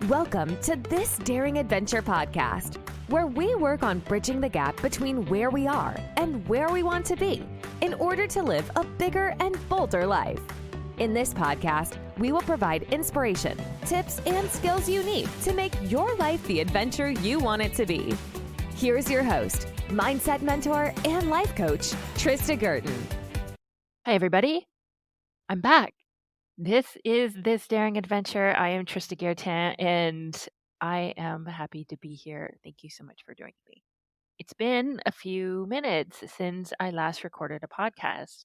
Welcome to This Daring Adventure podcast, where we work on bridging the gap between where we are and where we want to be in order to live a bigger and bolder life. In this podcast, we will provide inspiration, tips, and skills you need to make your life the adventure you want it to be. Here's your host, mindset mentor, and life coach, Trista Gurton. Hi, everybody. I'm back. This is This Daring Adventure. I am Trista Gurton, and I am happy to be here. Thank you so much for joining me. It's been a few minutes since I last recorded a podcast.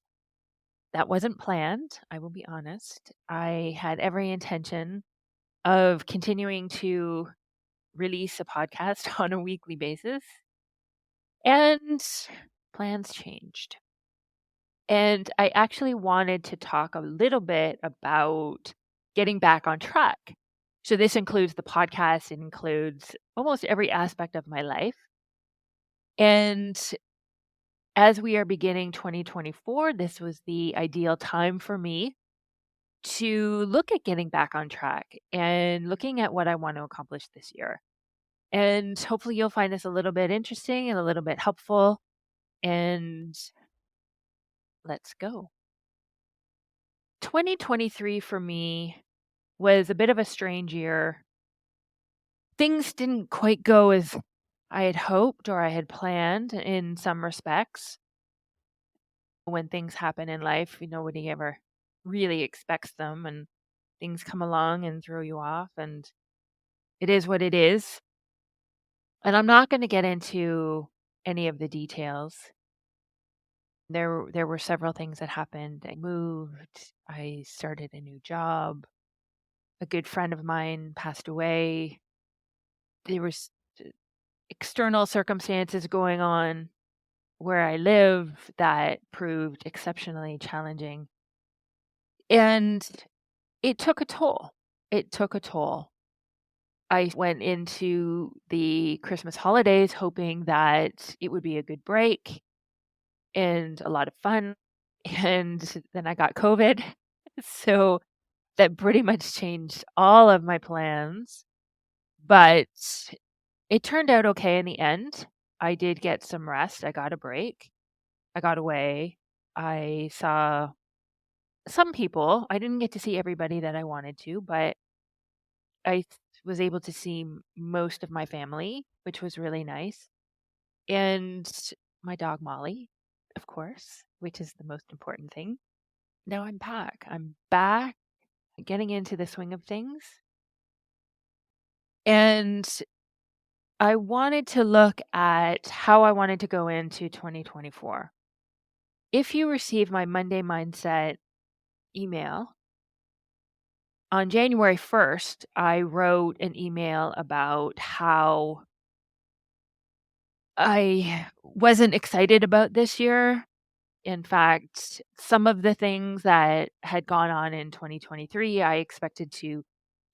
That wasn't planned, I will be honest. I had every intention of continuing to release a podcast on a weekly basis, and plans changed. And I actually wanted to talk a little bit about getting back on track. So this includes the podcast, it includes almost every aspect of my life. And as we are beginning 2024, this was the ideal time for me to look at getting back on track and looking at what I want to accomplish this year. And hopefully you'll find this a little bit interesting and a little bit helpful. And let's go. 2023 for me was a bit of a strange year. Things didn't quite go as I had hoped or I had planned in some respects. When things happen in life, nobody ever really expects them, and things come along and throw you off, and it is what it is. And I'm not going to get into any of the details. There were several things that happened. I moved, I started a new job. A good friend of mine passed away. There was external circumstances going on where I live that proved exceptionally challenging. And it took a toll. I went into the Christmas holidays hoping that it would be a good break and a lot of fun. And then I got COVID. So that pretty much changed all of my plans. But it turned out okay in the end. I did get some rest. I got a break. I got away. I saw some people. I didn't get to see everybody that I wanted to, but I was able to see most of my family, which was really nice. And my dog Molly, of course, which is the most important thing. Now I'm back. Getting into the swing of things. And I wanted to look at how I wanted to go into 2024. If you receive my Monday Mindset email, on January 1st, I wrote an email about how I wasn't excited about this year. In fact, some of the things that had gone on in 2023, I expected to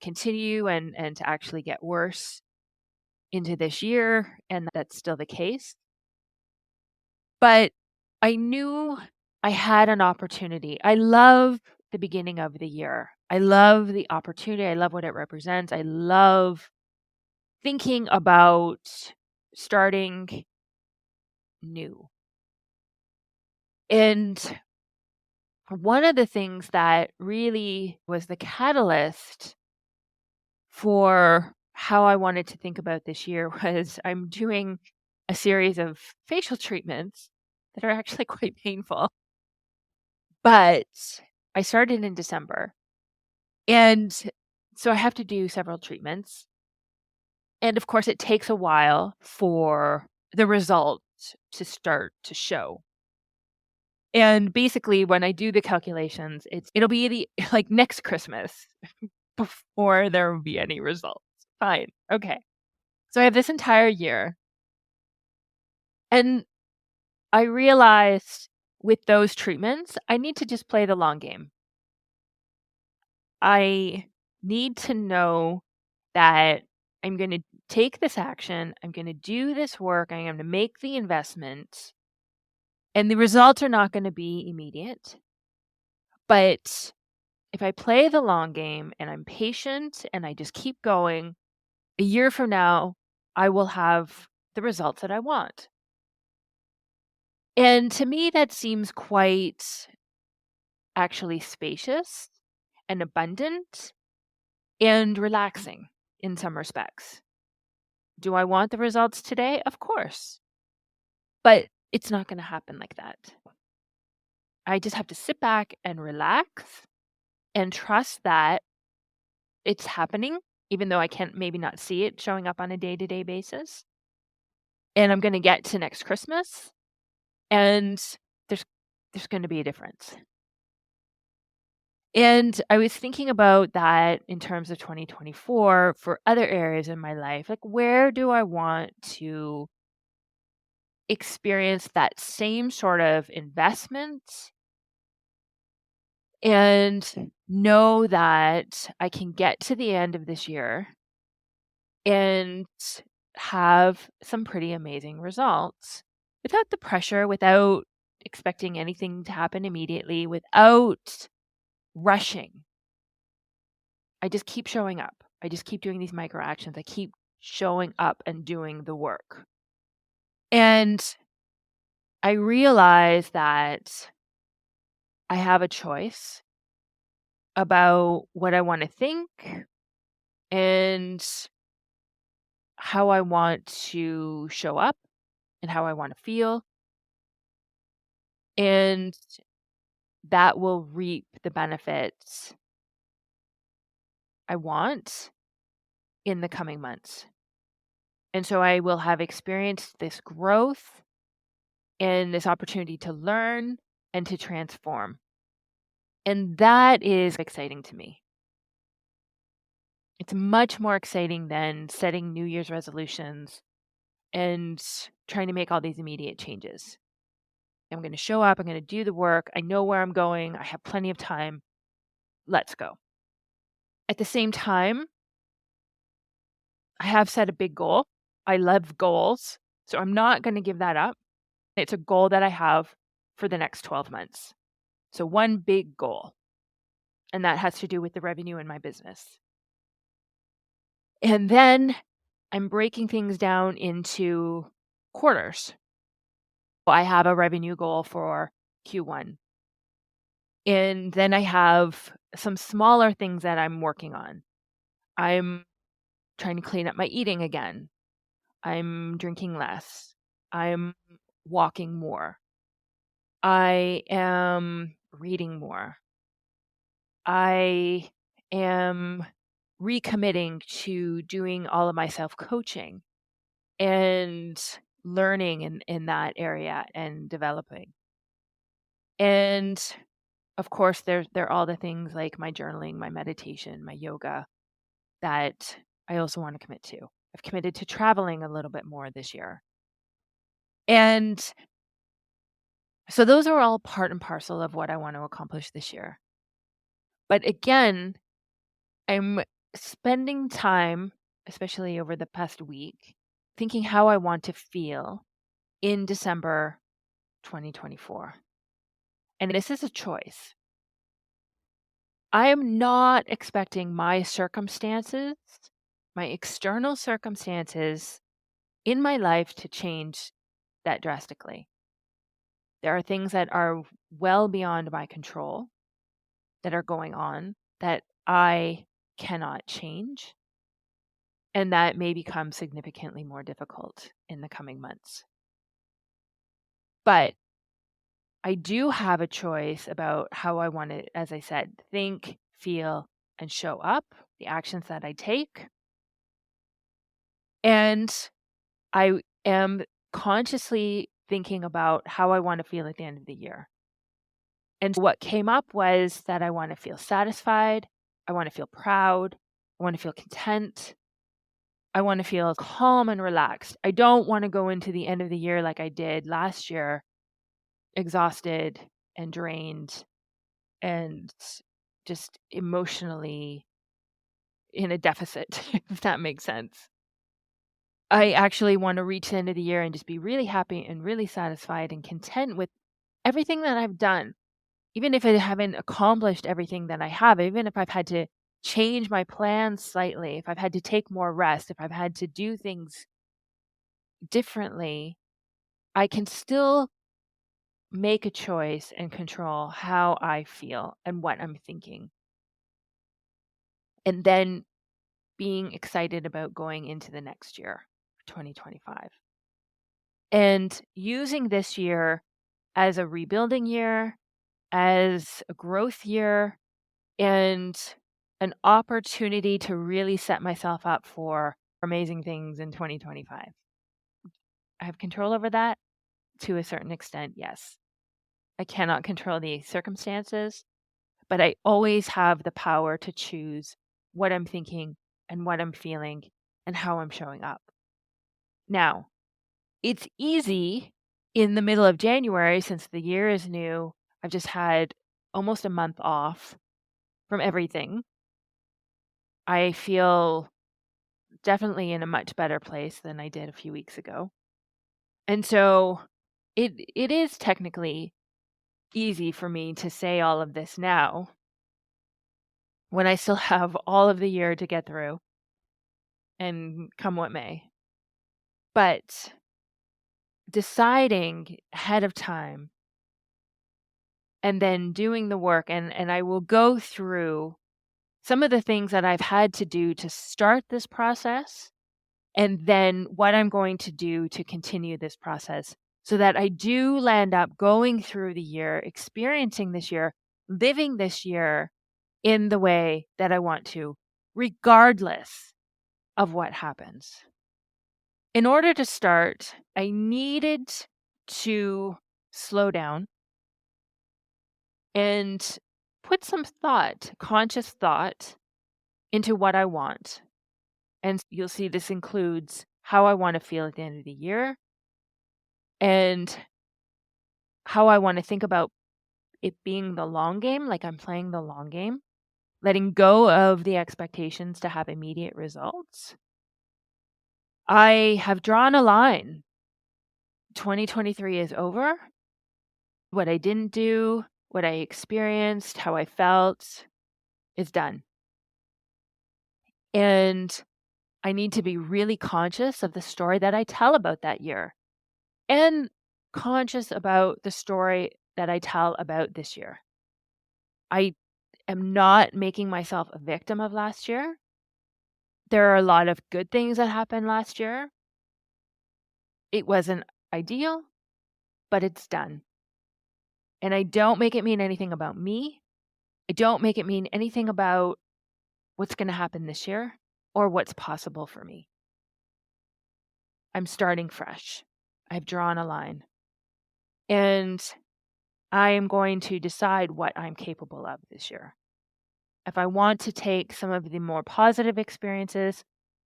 continue and to actually get worse into this year, and that's still the case. But I knew I had an opportunity. I love the beginning of the year. I love the opportunity. I love what it represents. I love thinking about starting new. And one of the things that really was the catalyst for how I wanted to think about this year was I'm doing a series of facial treatments that are actually quite painful. But I started in December. And so I have to do several treatments. And of course, it takes a while for the results to start to show. And basically, when I do the calculations, it'll be like next Christmas before there will be any results. Fine. Okay. So I have this entire year. And I realized with those treatments, I need to just play the long game. I need to know that I'm going to take this action. I'm going to do this work. I'm going to make the investment. And the results are not going to be immediate. But if I play the long game and I'm patient and I just keep going, a year from now, I will have the results that I want. And to me, that seems quite actually spacious and abundant and relaxing in some respects. Do I want the results today? Of course. But it's not going to happen like that. I just have to sit back and relax and trust that it's happening, even though I can't maybe not see it showing up on a day-to-day basis. And I'm going to get to next Christmas and there's going to be a difference. And I was thinking about that in terms of 2024 for other areas in my life. Like, where do I want to experience that same sort of investment and know that I can get to the end of this year and have some pretty amazing results without the pressure, without expecting anything to happen immediately, without rushing. I just keep showing up. I just keep doing these micro actions. I keep showing up and doing the work. And I realize that I have a choice about what I want to think and how I want to show up and how I want to feel. And that will reap the benefits I want in the coming months. And so I will have experienced this growth and this opportunity to learn and to transform. And that is exciting to me. It's much more exciting than setting New Year's resolutions and trying to make all these immediate changes. I'm going to show up. I'm going to do the work. I know where I'm going. I have plenty of time. Let's go. At the same time, I have set a big goal. I love goals. So I'm not going to give that up. It's a goal that I have for the next 12 months. So one big goal. And that has to do with the revenue in my business. And then I'm breaking things down into quarters. I have a revenue goal for Q1. And then I have some smaller things that I'm working on. I'm trying to clean up my eating again. I'm drinking less. I'm walking more. I am reading more. I am recommitting to doing all of my self-coaching and learning in that area and developing. And of course, there are all the things like my journaling, my meditation, my yoga that I also want to commit to. I've committed to traveling a little bit more this year. And so those are all part and parcel of what I want to accomplish this year. But again, I'm spending time, especially over the past week, thinking how I want to feel in December 2024. And this is a choice. I am not expecting my circumstances, my external circumstances in my life to change that drastically. There are things that are well beyond my control that are going on that I cannot change, and that may become significantly more difficult in the coming months. But I do have a choice about how I want to, as I said, think, feel, and show up, the actions that I take. And I am consciously thinking about how I want to feel at the end of the year. And what came up was that I want to feel satisfied. I want to feel proud. I want to feel content. I want to feel calm and relaxed. I don't want to go into the end of the year like I did last year, exhausted and drained and just emotionally in a deficit, if that makes sense. I actually want to reach the end of the year and just be really happy and really satisfied and content with everything that I've done. even if I haven't accomplished everything that I have, even if I've had to change my plans slightly, if I've had to take more rest, if I've had to do things differently, I can still make a choice and control how I feel and what I'm thinking. And then being excited about going into the next year, 2025. And using this year as a rebuilding year, as a growth year, and an opportunity to really set myself up for amazing things in 2025. I have control over that to a certain extent, yes. I cannot control the circumstances, but I always have the power to choose what I'm thinking and what I'm feeling and how I'm showing up. Now, it's easy in the middle of January since the year is new. I've just had almost a month off from everything. I feel definitely in a much better place than I did a few weeks ago. And so it is technically easy for me to say all of this now when I still have all of the year to get through and come what may. But deciding ahead of time and then doing the work, and I will go through some of the things that I've had to do to start this process, and then what I'm going to do to continue this process so that I do land up going through the year, experiencing this year, living this year in the way that I want to, regardless of what happens. In order to start, I needed to slow down and put some thought, conscious thought, into what I want. And you'll see this includes how I want to feel at the end of the year and how I want to think about it being the long game, like I'm playing the long game, letting go of the expectations to have immediate results. I have drawn a line. 2023 is over. What I didn't do, what I experienced, how I felt is done. And I need to be really conscious of the story that I tell about that year and conscious about the story that I tell about this year. I am not making myself a victim of last year. There are a lot of good things that happened last year. It wasn't ideal, but it's done. And I don't make it mean anything about me. I don't make it mean anything about what's going to happen this year or what's possible for me. I'm starting fresh. I've drawn a line. And I am going to decide what I'm capable of this year. If I want to take some of the more positive experiences,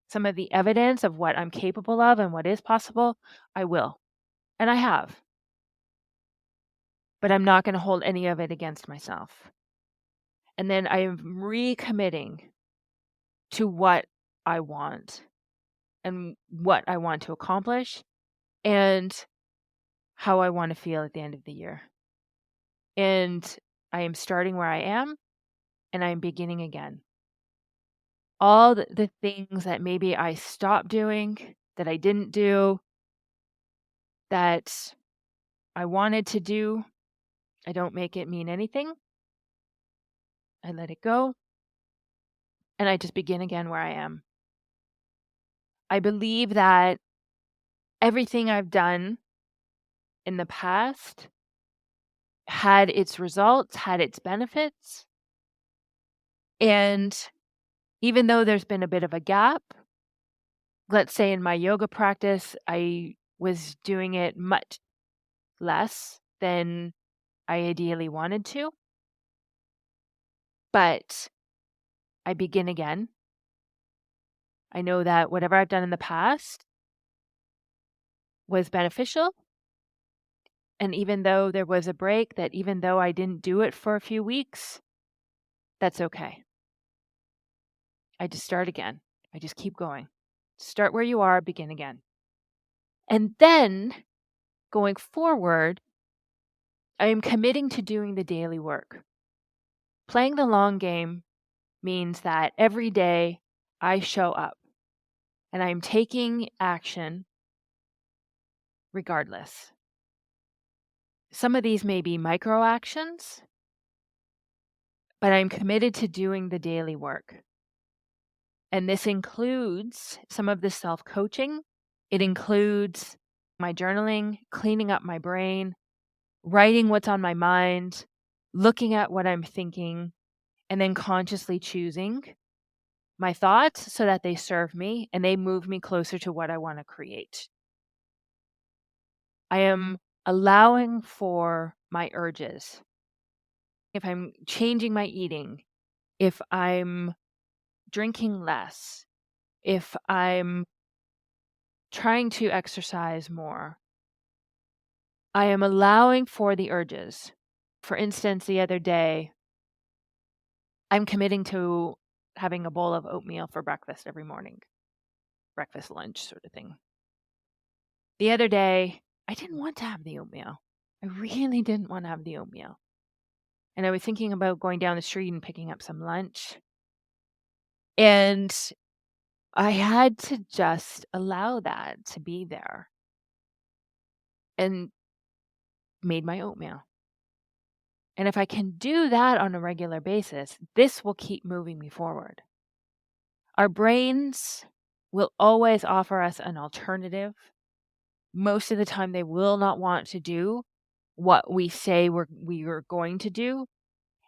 some of the evidence of what I'm capable of and what is possible, I will. And I have. But I'm not going to hold any of it against myself. And then I am recommitting to what I want and what I want to accomplish and how I want to feel at the end of the year. And I am starting where I am and I'm beginning again. All the things that maybe I stopped doing, that I didn't do, that I wanted to do, I don't make it mean anything. I let it go. And I just begin again where I am. I believe that everything I've done in the past had its results, had its benefits. And even though there's been a bit of a gap, let's say in my yoga practice, I was doing it much less than I ideally wanted to. But I begin again. I know that whatever I've done in the past was beneficial. And even though there was a break, that even though I didn't do it for a few weeks, that's okay. I just start again. I just keep going. Start where you are, begin again. And then going forward, I am committing to doing the daily work. Playing the long game means that every day I show up and I'm taking action regardless. Some of these may be micro actions, but I'm committed to doing the daily work. And this includes some of the self-coaching. It includes my journaling, cleaning up my brain, writing what's on my mind, looking at what I'm thinking, and then consciously choosing my thoughts so that they serve me and they move me closer to what I want to create. I am allowing for my urges. If I'm changing my eating, if I'm drinking less, if I'm trying to exercise more, I am allowing for the urges. For instance, the other day, I'm committing to having a bowl of oatmeal for breakfast every morning. Breakfast, lunch sort of thing. The other day, I didn't want to have the oatmeal. I really didn't want to have the oatmeal. And I was thinking about going down the street and picking up some lunch. And I had to just allow that to be there and made my oatmeal. And if I can do that on a regular basis, this will keep moving me forward. Our brains will always offer us an alternative. Most of the time, they will not want to do what we say we are going to do.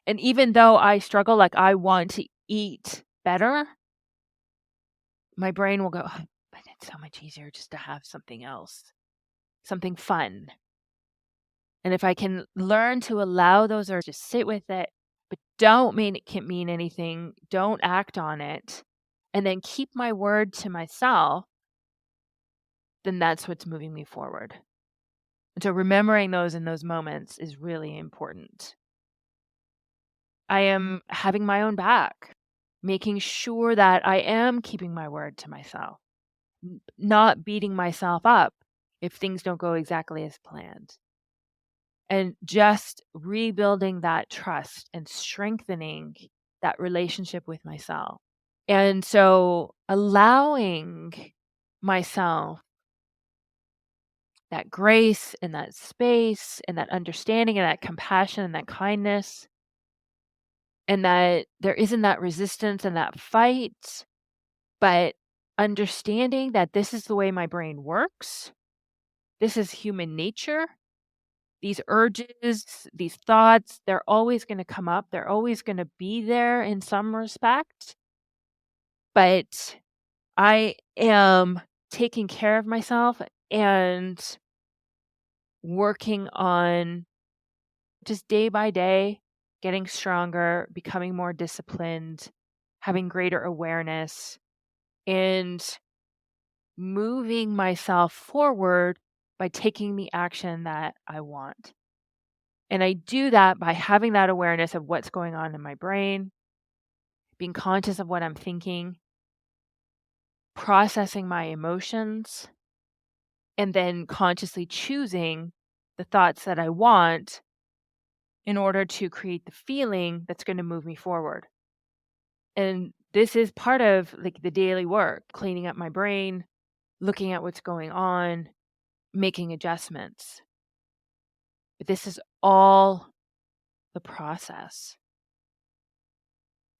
And even though I struggle, like I want to eat better, my brain will go, "Oh, but it's so much easier just to have something else, something fun." And if I can learn to allow those or just sit with it, but don't mean it can't mean anything, don't act on it, and then keep my word to myself, then that's what's moving me forward. And so remembering those in those moments is really important. I am having my own back, making sure that I am keeping my word to myself, not beating myself up if things don't go exactly as planned. And just rebuilding that trust and strengthening that relationship with myself. And so allowing myself that grace and that space and that understanding and that compassion and that kindness, and that there isn't that resistance and that fight, but understanding that this is the way my brain works. This is human nature. These urges, these thoughts, they're always going to come up. They're always going to be there in some respect. But I am taking care of myself and working on just day by day, getting stronger, becoming more disciplined, having greater awareness, and moving myself forward by taking the action that I want. And I do that by having that awareness of what's going on in my brain, being conscious of what I'm thinking, processing my emotions, and then consciously choosing the thoughts that I want in order to create the feeling that's going to move me forward. And this is part of like the daily work, cleaning up my brain, looking at what's going on, making adjustments. But this is all the process.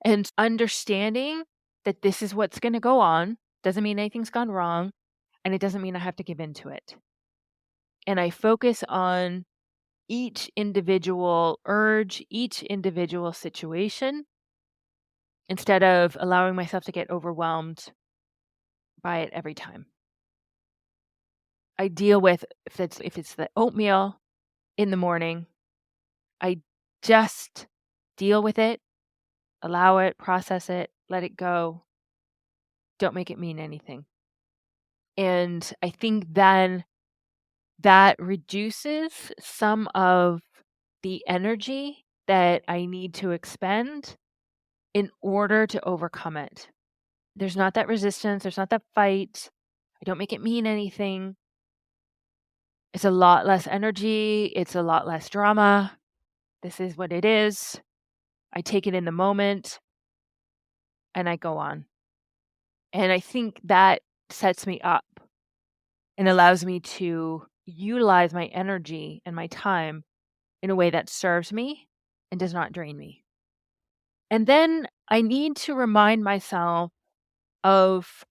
And understanding that this is what's going to go on doesn't mean anything's gone wrong, and it doesn't mean I have to give in to it. And I focus on each individual urge, each individual situation, instead of allowing myself to get overwhelmed by it every time. I deal with if it's the oatmeal in the morning, I just deal with it, allow it, process it, let it go. Don't make it mean anything. And I think then that reduces some of the energy that I need to expend in order to overcome it. There's not that resistance, there's not that fight. I don't make it mean anything. It's a lot less energy. It's a lot less drama. This is what it is. I take it in the moment and I go on. And I think that sets me up and allows me to utilize my energy and my time in a way that serves me and does not drain me. And then I need to remind myself of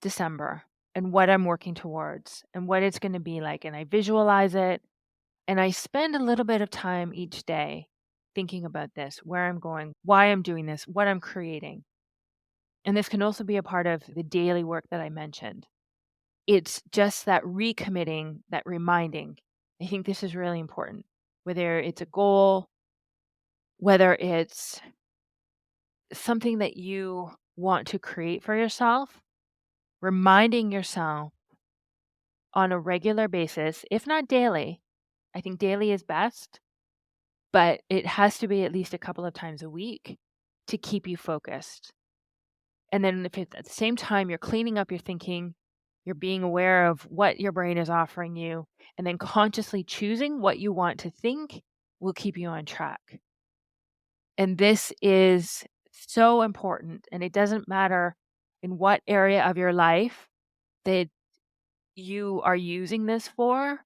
December and what I'm working towards and what it's going to be like. And I visualize it and I spend a little bit of time each day thinking about this, where I'm going, why I'm doing this, what I'm creating. And this can also be a part of the daily work that I mentioned. It's just that recommitting, that reminding. I think this is really important, whether it's a goal, whether it's something that you want to create for yourself, reminding yourself on a regular basis, if not daily. I think daily is best, but it has to be at least a couple of times a week to keep you focused. And then if it's at the same time you're cleaning up your thinking, you're being aware of what your brain is offering you, and then consciously choosing what you want to think will keep you on track. And this is so important. And it doesn't matter in what area of your life that you are using this for.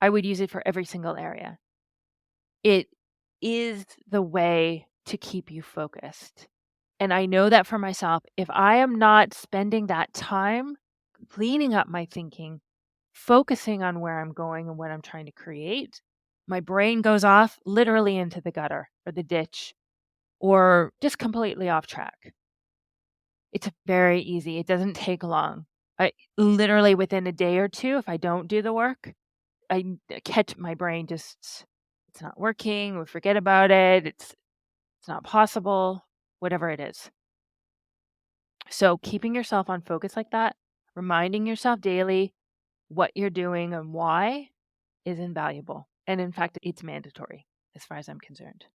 I would use it for every single area. It is the way to keep you focused. And I know that for myself, if I am not spending that time cleaning up my thinking, focusing on where I'm going and what I'm trying to create, my brain goes off literally into the gutter or the ditch or just completely off track. It's very easy. It doesn't take long. I literally within a day or two, if I don't do the work, I catch my brain just, it's not working, we forget about it, it's not possible, whatever it is. So keeping yourself on focus like that, reminding yourself daily what you're doing and why is invaluable. And in fact, it's mandatory as far as I'm concerned.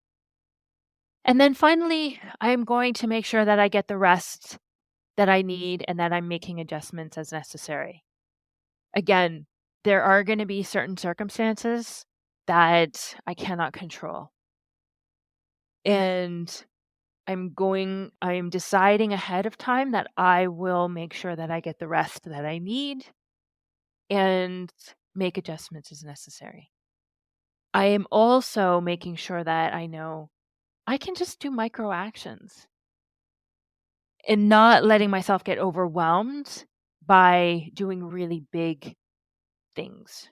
And then finally, I'm going to make sure that I get the rest that I need and that I'm making adjustments as necessary. Again, there are going to be certain circumstances that I cannot control. And I'm deciding ahead of time that I will make sure that I get the rest that I need and make adjustments as necessary. I am also making sure that I know I can just do micro actions and not letting myself get overwhelmed by doing really big things.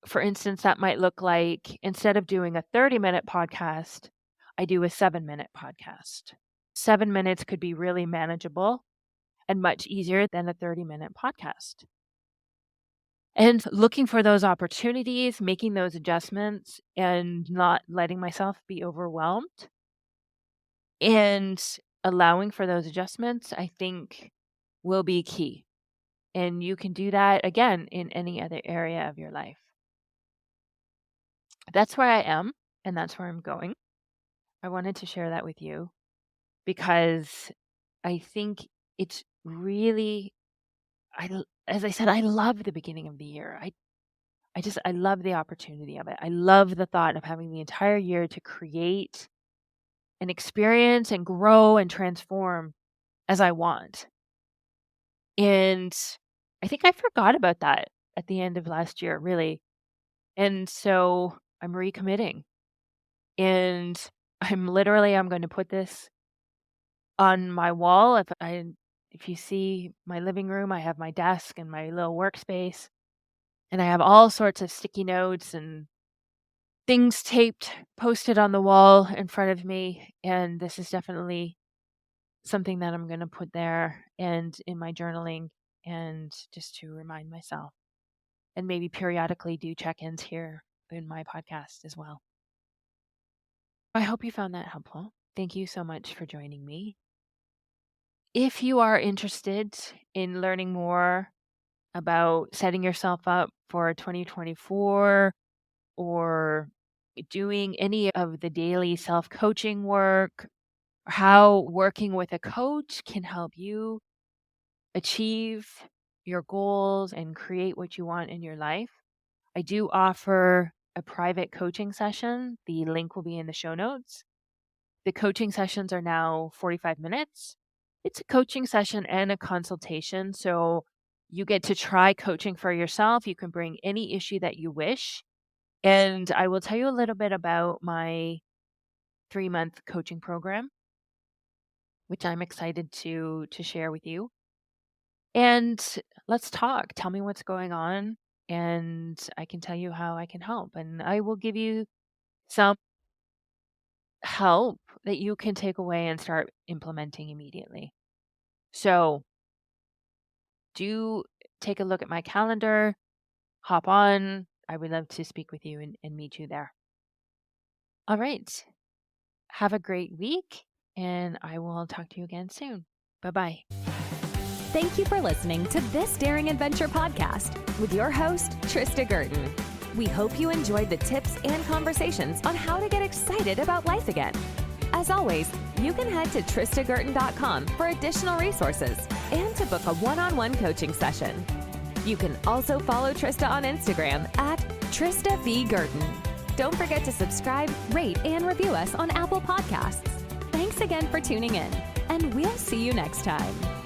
For instance, that might look like instead of doing a 30-minute podcast, I do a 7-minute podcast. 7 minutes could be really manageable and much easier than a 30-minute podcast. And looking for those opportunities, making those adjustments, and not letting myself be overwhelmed and allowing for those adjustments, I think will be key. And you can do that again in any other area of your life. That's where I am, and that's where I'm going. I wanted to share that with you because I think it's really, as I said, I love the beginning of the year. I love the opportunity of it. I love the thought of having the entire year to create and experience and grow and transform as I want. And I think I forgot about that at the end of last year, really. And so I'm recommitting. And I'm going to put this on my wall. If you see my living room, I have my desk and my little workspace. And I have all sorts of sticky notes and things posted on the wall in front of me. And this is definitely something that I'm going to put there and in my journaling and just to remind myself. And maybe periodically do check-ins here in my podcast as well. I hope you found that helpful. Thank you so much for joining me. If you are interested in learning more about setting yourself up for 2024 or doing any of the daily self-coaching work, or how working with a coach can help you achieve your goals and create what you want in your life. I do offer a private coaching session. The link will be in the show notes. The coaching sessions are now 45 minutes. It's a coaching session and a consultation. So you get to try coaching for yourself. You can bring any issue that you wish. And I will tell you a little bit about my 3-month coaching program, which I'm excited to share with you. And let's talk. Tell me what's going on, and I can tell you how I can help. And I will give you some help that you can take away and start implementing immediately. So do take a look at my calendar, hop on. I would love to speak with you and meet you there. All right. Have a great week, and I will talk to you again soon. Bye-bye. Thank you for listening to This Daring Adventure podcast with your host, Trista Gurton. We hope you enjoyed the tips and conversations on how to get excited about life again. As always, you can head to tristagurton.com for additional resources and to book a one-on-one coaching session. You can also follow Trista on Instagram at Trista V. Gurton. Don't forget to subscribe, rate, and review us on Apple Podcasts. Thanks again for tuning in, and we'll see you next time.